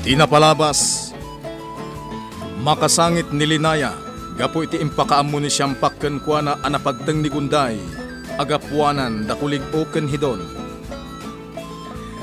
Tinapalabas, makasangit ni Linaya, gapo iti impakaammo ni siyampak ken kuana anapagteng ni Gunday, agapuanan dakulig o ken hidon.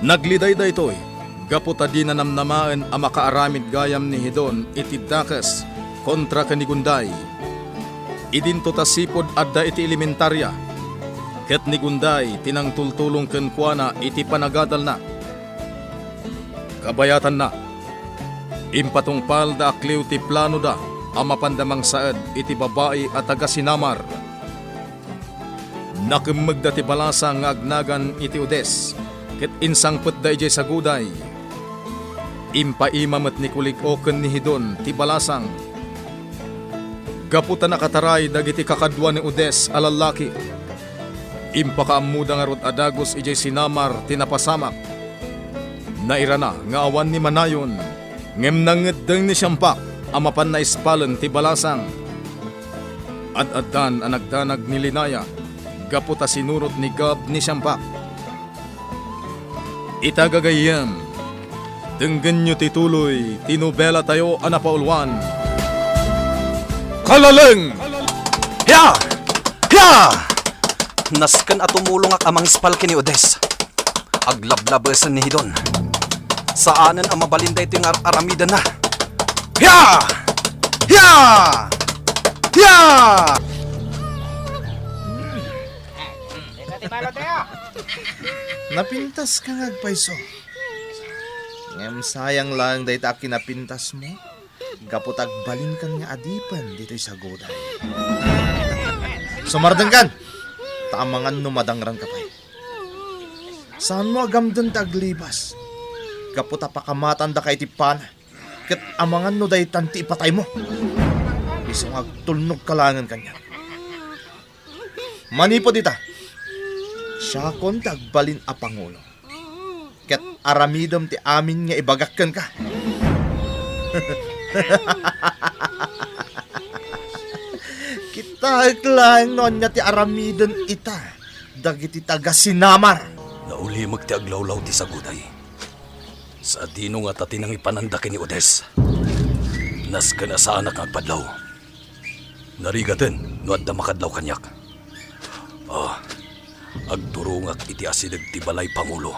Nagliday da ito'y, gapo ta di nanamnamaan ang makaaramid gayam ni hidon iti dakas kontra ken ni Gunday. Idinto ta sipod adda iti elementarya, ket ni Gunday tinangtultulong ken kuana iti panagadal na. Kabayatan na, impatungpal da akliw ti plano da ang mapandamang saad iti babae at taga Sinamar. Nakimag da ti balasa nga agnagan iti Udes, ket insangpet da ijay sa guday. Impaimamat ni kulig oken ni hidon ti balasang. Gaputa nakataray dagiti kakadwa ni Udes alalaki. Impakaammuda nga rod adagos ijay Sinamar tinapasamak. Nairana nga awan ni Manayon, ngem nangedeng ni siyampak amapan na ispalan ti balasang. Ad-addan ang nagdanag ni Linaya, gaputa sinurot ni Gab ni siyampak. Itagagayam, denggan nyo tituloy, tinubela tayo anapaulwan. Kalaleng! Ya! Ya! Nasken at tumulong ak amang ispal kini Odes. Aglablabesan ni hidon. Saanan ang mabalinday ito yung aramidan na. Ya! Ya! Ya! Napintas ka nga, paiso. Ngem sayang lang dahi ta kinapintas mo. Gaputag balin kan nga adipan dito'y sa goday. Sumardeng kan! Tamangan numadangran ka pa'y. Saan mo agamdan taglibas? Gaputa pakamatan da kay tipan. Ket amangan no dahi tanti ipatay mo. Isang agtulnog kalangan kanya. Manipo dita. Siya kon tagbalin a Pangulo. Ket aramidom ti amin nga ibagakkan ka. Kita lang non nga ti aramidon ita. Dagiti taga Sinamar. Nauli magti aglawlaw ti saguday. Sa dino nga tatinang ipananda kini Odes. Nasken sa anak ang padlaw. Narigaten no adda makadlaw kanyak. Agturungak iti asidag ti balay Pangulo.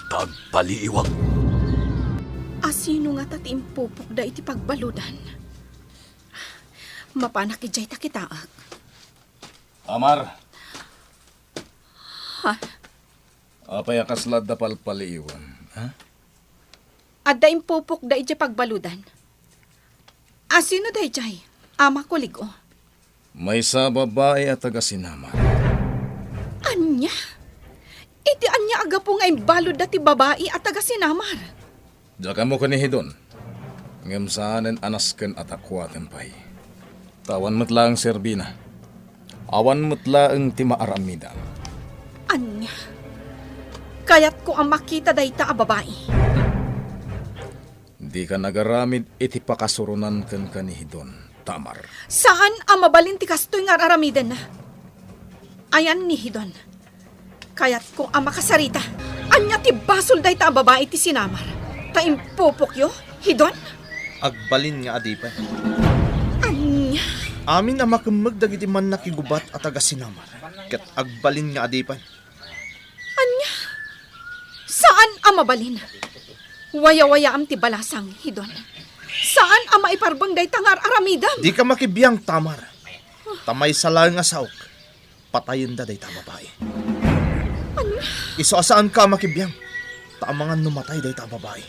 Tagpaliiwag. Asino nga tatimpupok da iti pagbaludan? Mapanak ijay takitaak. Amar, Ha? apay akaslad da palpaliiwan. Ha? Adda impupok da ijay pagbaludan. Asino da ijay? Ama ko ligo. May sa babae at taga Sinamar. Anya? Iti anya aga po nga imbalod dati babae at taga Sinamar. Daka mo kanihidon. Ngem saanen anasken at akwaten pay. Tawan metlaang serbina. Awan metlaang ti maaramida. Anya? Kayat ko ang makita dayta a babae. Di ka nagaramid iti pakasurunan ken kanihidon, Tamar. Saan ang mabalin ti kastoy nga aramidan na? Ayan ni Hidon. Kayat ko ang makasarita. Anya ti basol dayta a babae ti Sinamar. Taimpupok yo, Hidon? Agbalin nga adipan. Anya? Amin na makamag dagiti man nakigubat at taga Sinamar. Ket agbalin nga adipan. Anya? Saan ang mabalin? Waya-waya am ti balasang, Hidon. Saan ang maiparbang day tangar aramidam? Di ka makibiyang, Tamar. Tamay sala nga saok. Patayin da day ta babae. Iso asaan ka makibiyang? Taamangan numatay day ta babae.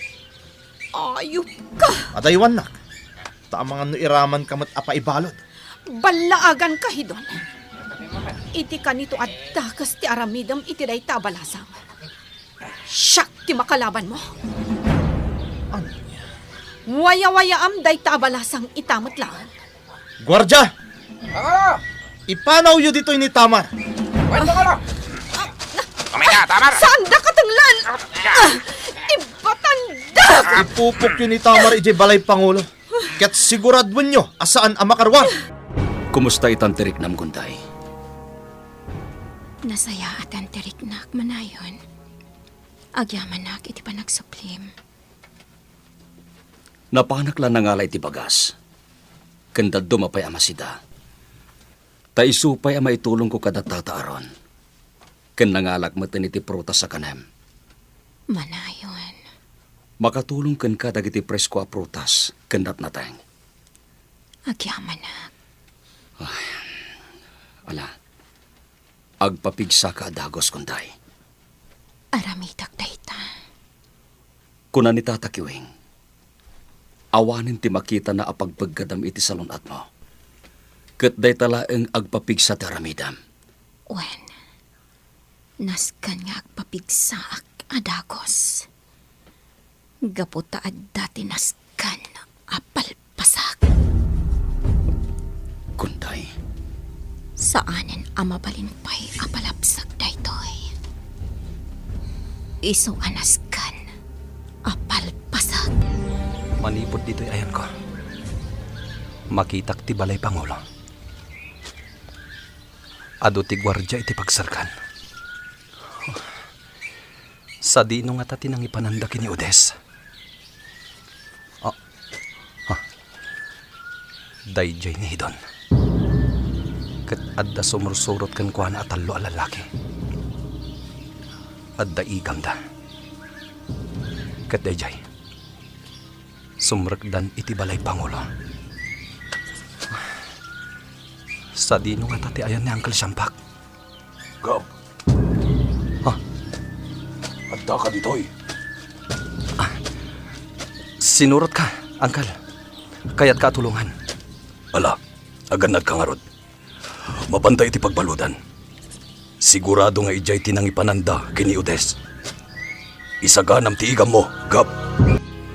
Ayup ka! Adaywan nak. Taamangan no iraman kamat apa ibalod. Balaagan ka, Hidon. Iti ka nito at dakas ti aramidam iti day ta balasang. Siyak ti makalaban mo. Ano? Waya-waya am day ta balasang itamot lang. Gwardya! Ipanaw yu dito ni Tamar. Tamar! Saan da katanglan? Ibatanda! Ipupok yu ni Tamar iti balay Pangulo. Ket siguradwan nyo asaan ang makarwan. Kumusta itantirik nam Gunday? Nasaya at antirik nak manayon. Agyaman nak iti panagsuplim. Napanak lang nangalay ti bagas. Kanda dumapay amasida. Taisupay ama itulong ko kada tataaron. Ken nangalak matan iti prutas sa kanem. Manayon. Makatulong ken ka dagiti presko a prutas kendat nateng. Agyaman na. Ala. Agpapigsa ka adagos kunday. Aramitak dayta. Kuna ni tatakiwing. Awanin ti makita na apagpaggadam iti salunat mo. Ket day talaeng agpapigsa ti aramidam. Wen. Naskan nga agpapigsaak adagos. Gaputa dati naskan apalpasak. Kunday. Saanen amabalinpay apalapsak daytoy. Iso anaskan apalpasak. Manipod dito'y ayan ko. Makitak ti balay Pangulo. Ado ti gwardya iti pagsarkan. Sa dino nga tati nang ipananda kini Odes. Dayjay ni Hidon. Kat adda sumursurot kan kuana at talo a lalaki. Adda igam da. Kat dayjay. Sumrekdan iti balay Pangulo. Sa dino nga tati ayan ni Uncle Shampak. Gab. Adda ka ditoy. Sinurot ka, Uncle. Kaya't katulungan. Ala, aganad ka nga rod. Mapantay iti pagbaludan. Sigurado nga ijay tinang ipananda kini Odes. Isaganam ti igam mo, Gab.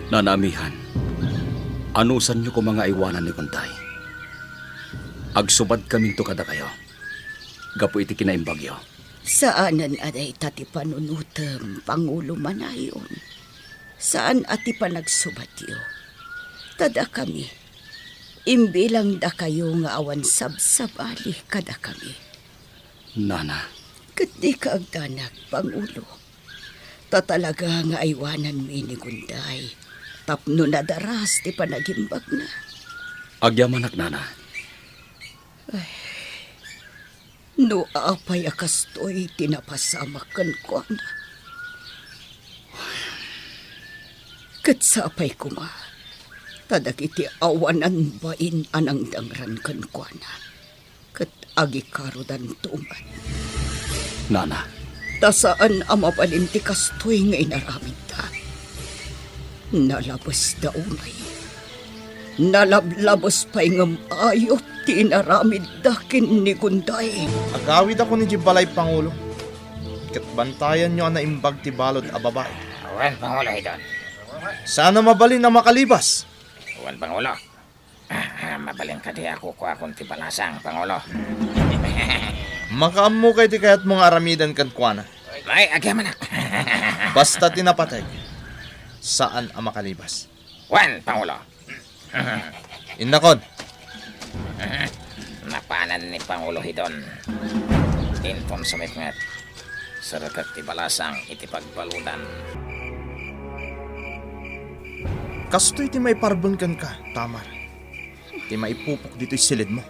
Nanamihan, anusan niyo ko mga iwanan ni Kuntay. Agsubad kaming to kada kayo. Gapo iti kinaimbagyo. Saanan aday tati panunutem, Pangulo Manayon? Saan ati panagsubatyo? Tada kami. Imbilang da kayo nga awan sabsabali kada kami. Nana, Kat di ka agdanak, Pangulo. Tatalaga nga aywanan mi ni Gunday. Tapno na daras ti panagimbag na. agyamanak nana. No apay akastoy tinapasamakan ko na. Kat sapay kuma. Tadak iti awanan bain anang dangran kan ko na. Kat agi karudan tuman. Nana, Tasaan ang mapalinti kastoy nga inaramid ta. Nalabas da unay. Nalablabas pa'y ngam ayot ti inaramid dakin ni Gunday. Agawid ako ni Jibalay Pangulo. Kat bantayan nyo na imbag ti balod a babae. Wan, Pangulo, Hidon. Sana mabalin na makalibas. Wan, Pangulo. Mabalin ka di ako ko akong tibalasang, Pangulo. Makaammo kay ti kayat mga aramidan kan kuana. Ay, agyaman na. Basta tinapatay. Saan ang makalibas? Wan, Pangulo. Innakon. Napanan ni Pangulo, Hidon. Inpon sa mitngat. Sarakat tibalasang itipagbaludan. Kastoy ti may parbon kan ka, Tamar. Ti maipupok dito'y silid mo.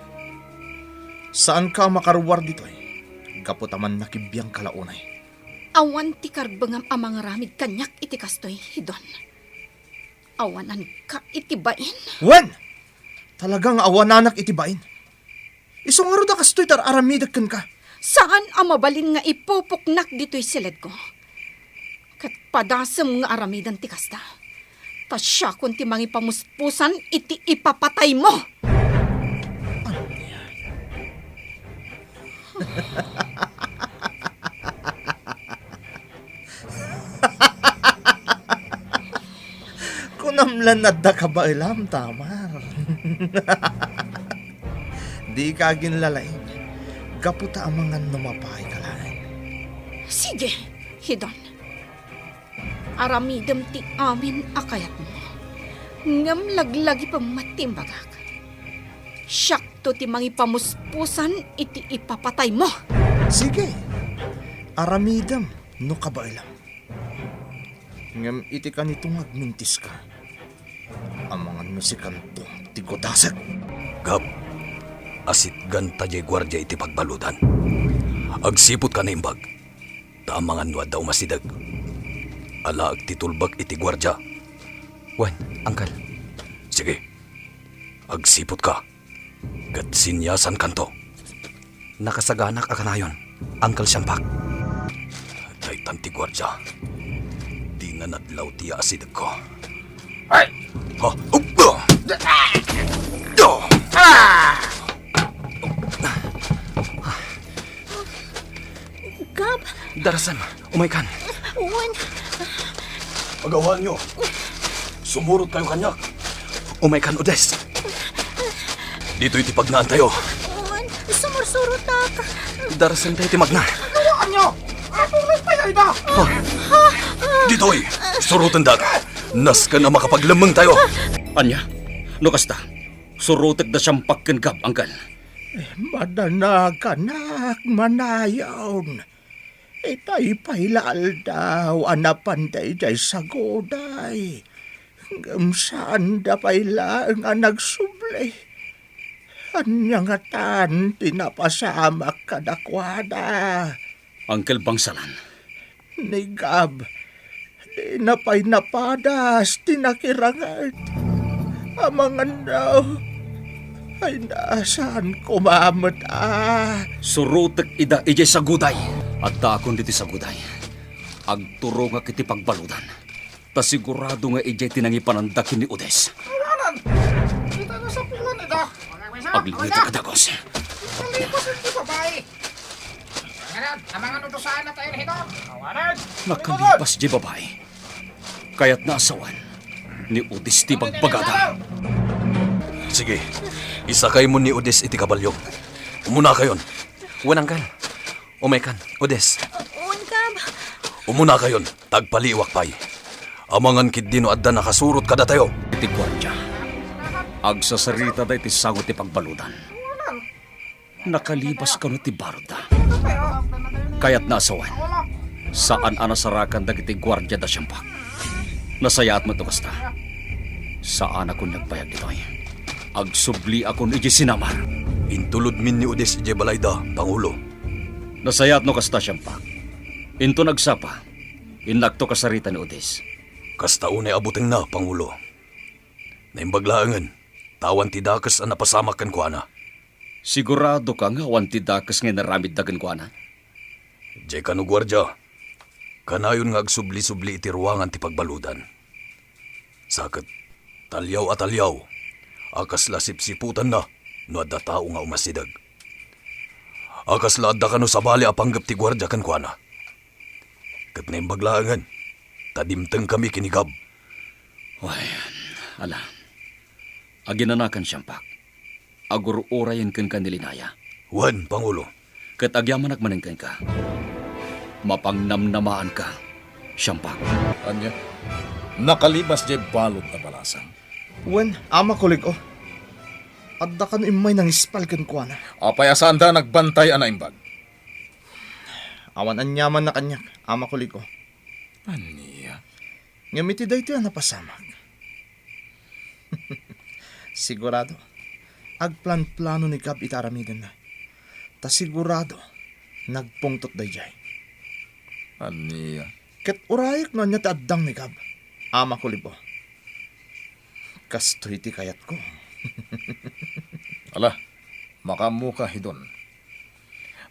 Saan ka makaruwar dito'y? Kaputaman nakibiyang kalaunay. Awan ti karbangam amang ramid kanyak iti kastoy, Hidon. Awanan ka itibain. Wen! Talagang awananak itibain. Isong nga da kastoy tar aramidak kan ka. Saan ang mabalin nga ipupuknak dito'y silid ko? Kat padasam nga aramidan ti kasta. Tasya kung ti mangi pamuspusan iti ipapatay mo. Kunamlan na da ka ba ilam, Tamar? Di ka ginlalay. Kaputa ang mga numapay ka lang. Sige, Hidon. Aramidam ti amin akayat mo. Ngam laglagi pa matimbagak. Syakto ti mangi pamuspusan iti ipapatay mo. Sige. Aramidam, no ka ba ilam? Ngam iti ka nitong agmintis ka. Ang No si kanto, tigodasak. Gab, asit ganta jay gwardya iti pagbaludan. Agsipot ka na imbag. Tamangan nuad daw masidag. Ala ag titulbag iti gwardya. Wen, Uncle. Sige, agsipot ka. Kat sinyasan kanto. Nakasaganak akanayon, Uncle Siyampak. Day tanti gwardya. Di na nadlaw tiya asidag ko. Ay! Ha? Oh! Gab, Darasan, umaykan. Wen, Agawan nyo. Sumurot kayo kanyak. Umaykan, Odes. Dito iti pagnaan tayo. Wen, sumursurot ka. Darasan tayo timagna. Nawaan nyo! Akong nagpayay na! Dito'y surutan dag. Nas ka na makapaglamang tayo. Anya, no kasta, surutek da Siyampak ken Gab, Uncle. Madanaganak, manayaw. Ipay-paylal daw, anapanday day sa goday. Saan da payla nga nagsubli. Anya nga tan, tinapasamak kadakwada. Uncle Bangsalan, Ni Gab, di napay napadas, tinakirangat. Amangan daw, ay nasaan kumamot surutek ida ijay sa guday. At dakon diti sa guday. Agturo nga kiti pagbaludan. Ta sigurado nga ijay tinangipananda kini Odes. Kita na sa pulan ito. Aglingit ka dagos. Kalipos ito babae. Ngayon, namangan uto saan na tayo nito. Awanan! Nakalipas di babae. Kaya't naasawan ni Odes ti pagbagada. Sige, isakay mo ni Odes iti kabalyo. Umuna kayon. Wen, Uncle. Umaykan, Odes. Wen, Gab. Umuna kayon. Tagpaliwak pay. Amangan kid dino adda nakasurot kada tayo. Iti gwardya. Agsasarita da iti sangot ti pagbaludan. Nakalibas ka no ti baruda. Kaya't naasawan. Saan anasarakan da iti gwardya da Siyampak. Nasayaat mo to kasta. Saan ako nagpayag dito'y. Agsubli akon iji sinamar. Intulod min ni Odes ije balayda, Pangulo. Nasayat no kasta Siyampak. Into nagsapa. Inlakto kasarita ni Odes. Kasta unay abuteng na, Pangulo. Naimbaglaangan, tawan ti dakas ang napasamakan ko ana. Sigurado ka nga wanti dakas nga naramid dagan ko ana. Jay kanu gwardya. Kanayon nga agsubli-subli iti ruangan ti pagbaludan. Sakat, talyaw at talyaw. Akas la sipsiputan na, no adda tao nga umasidag. Akas la adda kanu sa bali apanggap ti gwardya kan kuana. Kat na imbaglaangan, tadimteng kami kinigab. Wayan, ala. Aginanakan Siyampak. Agur-urayan kan kanilinaya. Wan, Pangulo. Kat agyaman agmanengkan ka. Mapangnamnamaan ka, Siyampak. Anya, nakalibas jay balot na balasang. Wen, ama kulig o. Adda ka no imay nang ispalkan ko na. Apay asaan da nagbantay ana imbag. Awan anyaman na kanyak, ama kulig o. Aniya? Ngamiti day ito napasamak. Sigurado, agplan-plano ni Gab itaramidan na. Ta sigurado, nagpungtot day jay. Aniya? Ket urayak no niya taaddang ni Gab. Ama kulibo. Kastoy ti kayat ko. Ala, makamuka hidon.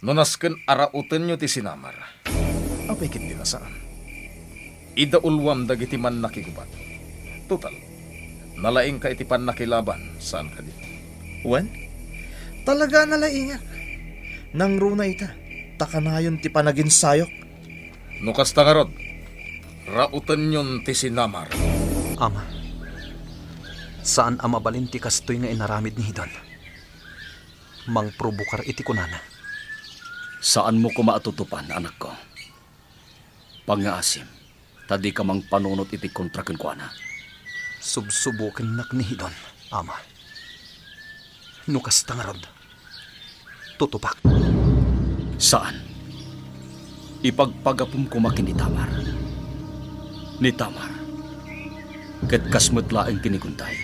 Nunasken arautan nyo ti sinamar. Apay kit dinasaan. Ida ulwam dagiti man nakigubat. Total, nalaing ka iti pan nakilaban. Saan ka di? Wen, talaga nalaingak. Nang runa ita, takanayon ti panagin sayok. Nukas tangarod, rautan nyon ti sinamar. Ama, saan ang mabalinti kastoy nga inaramid ni Hidon? Mang probukar iti kunana. Saan mo ko maatutupan, anak ko? Pangaasim, tadi ka mang panunot iti kontraken ko ana. Subsubukin nak ni Hidon, ama. Nukas tangarod. Tutupak. Saan? Ipagpagapum ko makin ni Tamar. Ni Tamar. Ket kasmet laeng kinikuntay.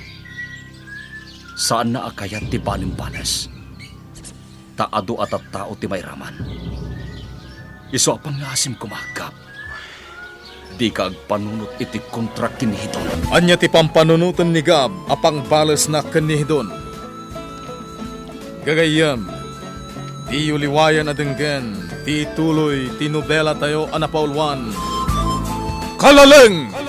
Saan na akayat ti balimbanas? Taado at tao ti may raman. Iso apang ngasim kumagap. Di ka agpanunot iti kontrak kinihidon. Anya ti pampanunutan ni Gab apang balas na kanihidon. Gagayam, di uliwayan adenggen, ti tuloy, ti nobela tayo anapaulwan. Kalaleng!